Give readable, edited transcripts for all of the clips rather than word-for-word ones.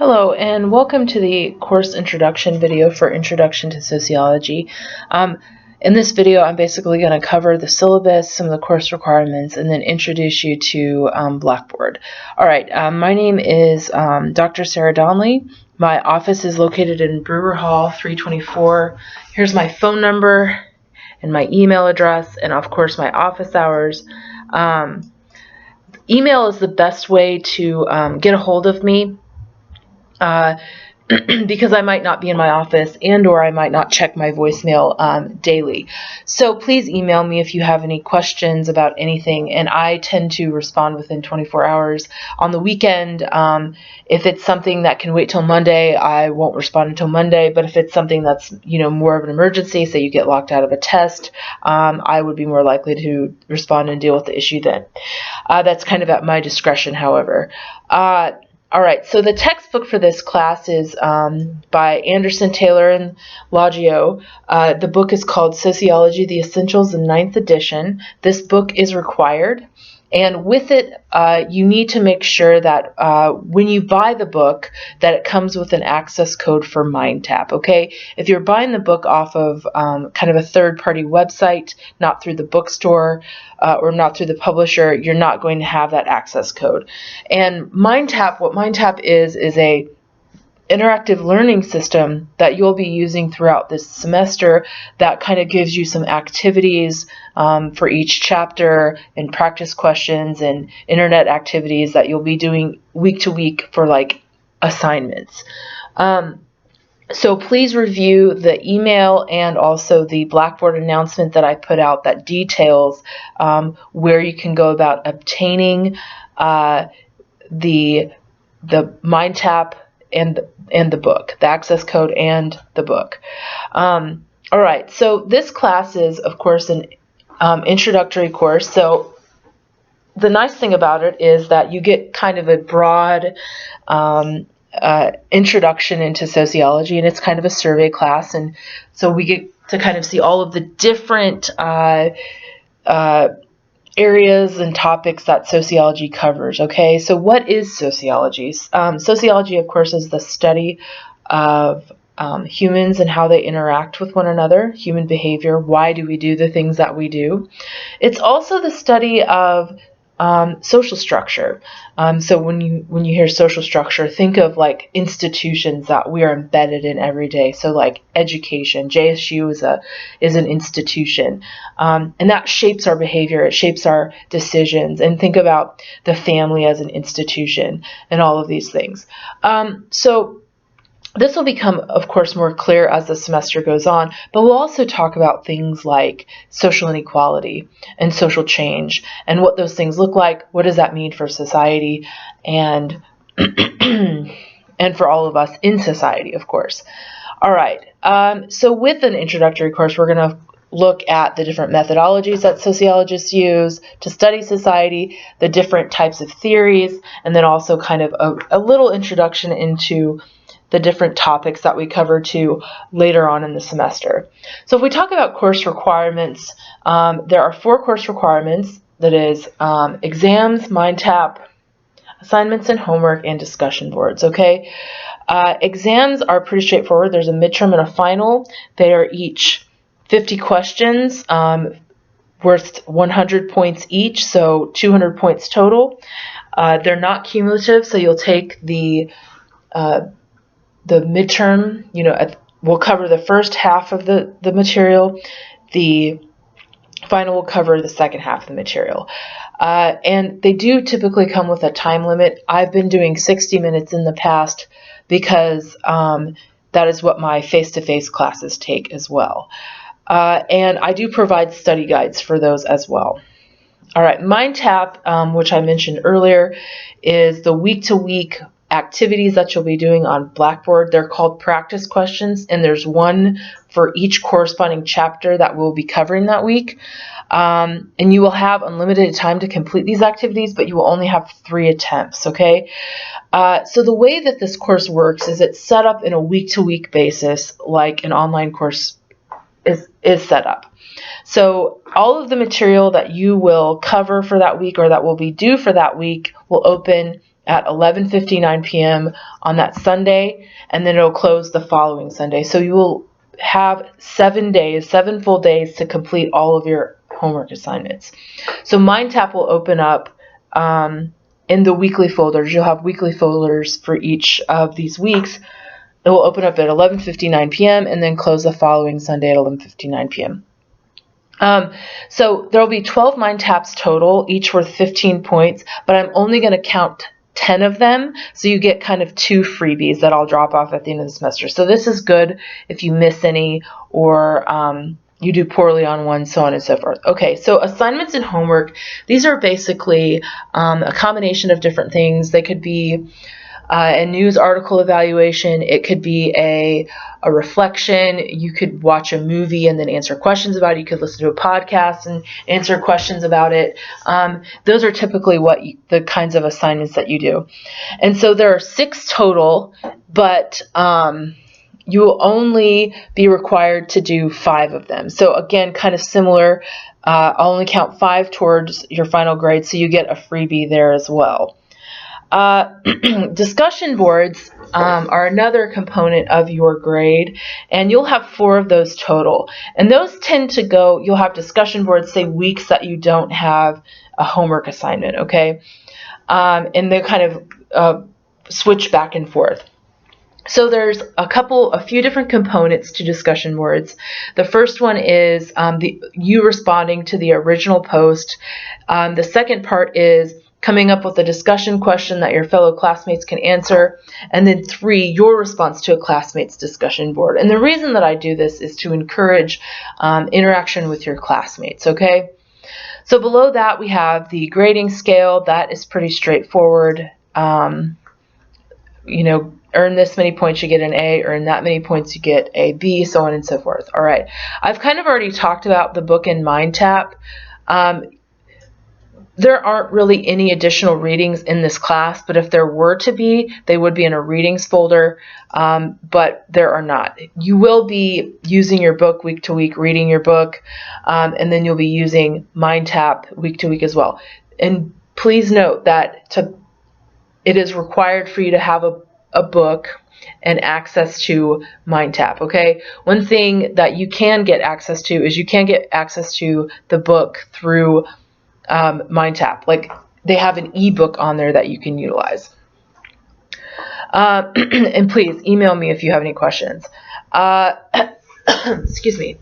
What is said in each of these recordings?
Hello, and welcome to the course introduction video for Introduction to Sociology. In this video, I'm basically going to cover the syllabus, some of the course requirements, and then introduce you to Blackboard. All right, my name is Dr. Sarah Donley. My office is located in Brewer Hall 324. Here's my phone number and my email address, and of course my office hours. Email is the best way to get a hold of me. Because I might not be in my office or I might not check my voicemail daily. So please email me if you have any questions about anything, and I tend to respond within 24 hours. On the weekend, if it's something that can wait till Monday, I won't respond until Monday, but if it's something that's more of an emergency, say you get locked out of a test, I would be more likely to respond and deal with the issue then. That's kind of at my discretion, however. All right, so the textbook for this class is by Anderson, Taylor, and Logio. The book is called Sociology, the Essentials, the 9th edition. This book is required, and with it, you need to make sure that when you buy the book, that it comes with an access code for MindTap, okay? If you're buying the book off of kind of a third-party website, not through the bookstore, or not through the publisher, you're not going to have that access code. And MindTap, what MindTap is a interactive learning system that you'll be using throughout this semester that kind of gives you some activities for each chapter and practice questions and internet activities that you'll be doing week to week for like assignments. So please review the email and also the Blackboard announcement that I put out that details where you can go about obtaining the MindTap and the book, the access code and the book. All right, so this class is, of course, an introductory course. So the nice thing about it is that you get kind of a broad introduction into sociology, and it's kind of a survey class, and so we get to kind of see all of the different areas and topics that sociology covers. Okay, so what is sociology? Sociology, of course, is the study of humans and how they interact with one another, human behavior. Why do we do the things that we do? It's also the study of social structure. So when you hear social structure, think of like institutions that we are embedded in every day. So like education, JSU is an institution, and that shapes our behavior. It shapes our decisions. And think about the family as an institution and all of these things. So this will become, of course, more clear as the semester goes on, but we'll also talk about things like social inequality and social change and what those things look like. What does that mean for society and and for all of us in society, of course. All right, so with an introductory course, we're going to look at the different methodologies that sociologists use to study society, the different types of theories, and then also kind of a little introduction into the different topics that we cover too later on in the semester. So if we talk about course requirements, there are 4 course requirements. That is exams, MindTap, assignments and homework, and discussion boards. Okay, exams are pretty straightforward. There's a midterm and a final. They are each 50 questions worth 100 points each, so 200 points total. They're not cumulative, so you'll take the midterm, will cover the first half of the material. The final will cover the second half of the material. And they do typically come with a time limit. I've been doing 60 minutes in the past because that is what my face-to-face classes take as well. And I do provide study guides for those as well. All right, MindTap, which I mentioned earlier, is the week-to-week activities that you'll be doing on Blackboard. They're called practice questions, and there's one for each corresponding chapter that we'll be covering that week. And you will have unlimited time to complete these activities, but you will only have 3 attempts, okay? So the way that this course works is it's set up in a week-to-week basis like an online course is set up. So all of the material that you will cover for that week or that will be due for that week will open at 11:59 p.m. on that Sunday, and then it'll close the following Sunday. So you will have 7 days, 7 full days to complete all of your homework assignments. So MindTap will open up in the weekly folders. You'll have weekly folders for each of these weeks. It will open up at 11:59 p.m. and then close the following Sunday at 11:59 p.m. So there will be 12 mind taps total, each worth 15 points, but I'm only going to count 10 of them, so you get kind of 2 freebies that I'll drop off at the end of the semester. So this is good if you miss any or you do poorly on one, so on and so forth. Okay, so assignments and homework, these are basically a combination of different things. They could be a news article evaluation. It could be a reflection. You could watch a movie and then answer questions about it. You could listen to a podcast and answer questions about it. Those are typically the kinds of assignments that you do. And so there are 6 total, but you will only be required to do 5 of them. So again, kind of similar. I'll only count 5 towards your final grade, so you get a freebie there as well. Discussion boards are another component of your grade, and you'll have 4 of those total. And those tend to go, you'll have discussion boards, say weeks that you don't have a homework assignment, okay? And they kind of switch back and forth. So there's a few different components to discussion boards. The first one is you responding to the original post. The second part is coming up with a discussion question that your fellow classmates can answer. And then 3, your response to a classmate's discussion board. And the reason that I do this is to encourage interaction with your classmates, okay? So below that, we have the grading scale. That is pretty straightforward. You know, earn this many points, you get an A, earn that many points, you get a B, so on and so forth. All right, I've kind of already talked about the book and MindTap. There aren't really any additional readings in this class, but if there were to be, they would be in a readings folder, but there are not. You will be using your book week to week, reading your book, and then you'll be using MindTap week to week as well. And please note that it is required for you to have a book and access to MindTap, okay? One thing that you can get access to is you can get access to the book through MindTap. Like, they have an ebook on there that you can utilize. And please email me if you have any questions. Excuse me.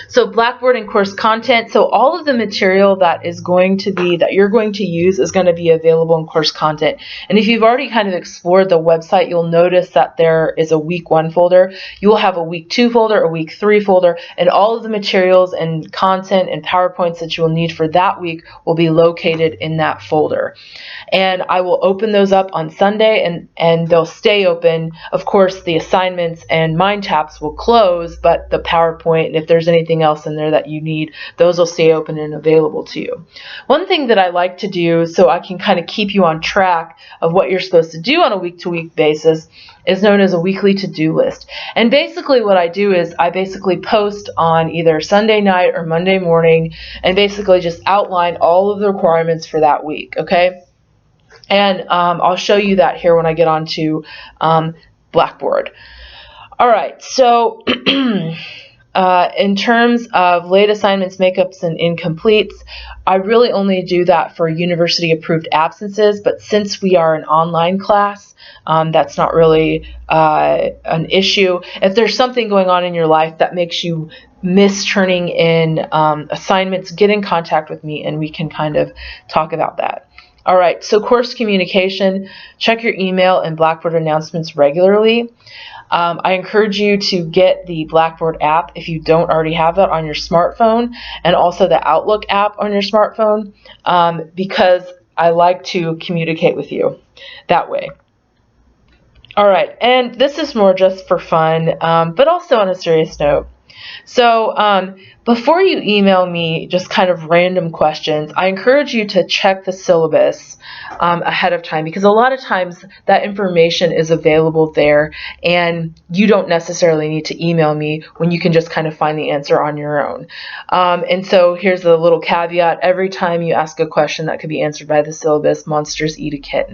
So Blackboard and course content. So all of the material that you're going to use is going to be available in course content. And if you've already kind of explored the website, you'll notice that there is a week 1 folder. You will have a week 2 folder, a week 3 folder, and all of the materials and content and PowerPoints that you will need for that week will be located in that folder. And I will open those up on Sunday, and they'll stay open. Of course, the assignments and MindTaps will close, but the PowerPoint, and if there's anything else in there that you need, those will stay open and available to you. One thing that I like to do so I can kind of keep you on track of what you're supposed to do on a week-to-week basis is known as a weekly to-do list. And basically what I do is I basically post on either Sunday night or Monday morning and basically just outline all of the requirements for that week, okay? And I'll show you that here when I get onto Blackboard. All right, so in terms of late assignments, makeups, and incompletes, I really only do that for university-approved absences, but since we are an online class, that's not really an issue. If there's something going on in your life that makes you miss turning in assignments, get in contact with me and we can kind of talk about that. All right, so course communication, check your email and Blackboard announcements regularly. I encourage you to get the Blackboard app if you don't already have that on your smartphone, and also the Outlook app on your smartphone, because I like to communicate with you that way. All right, and this is more just for fun, but also on a serious note. So before you email me just kind of random questions, I encourage you to check the syllabus ahead of time, because a lot of times that information is available there and you don't necessarily need to email me when you can just kind of find the answer on your own. And so here's a little caveat: every time you ask a question that could be answered by the syllabus, monsters eat a kitten.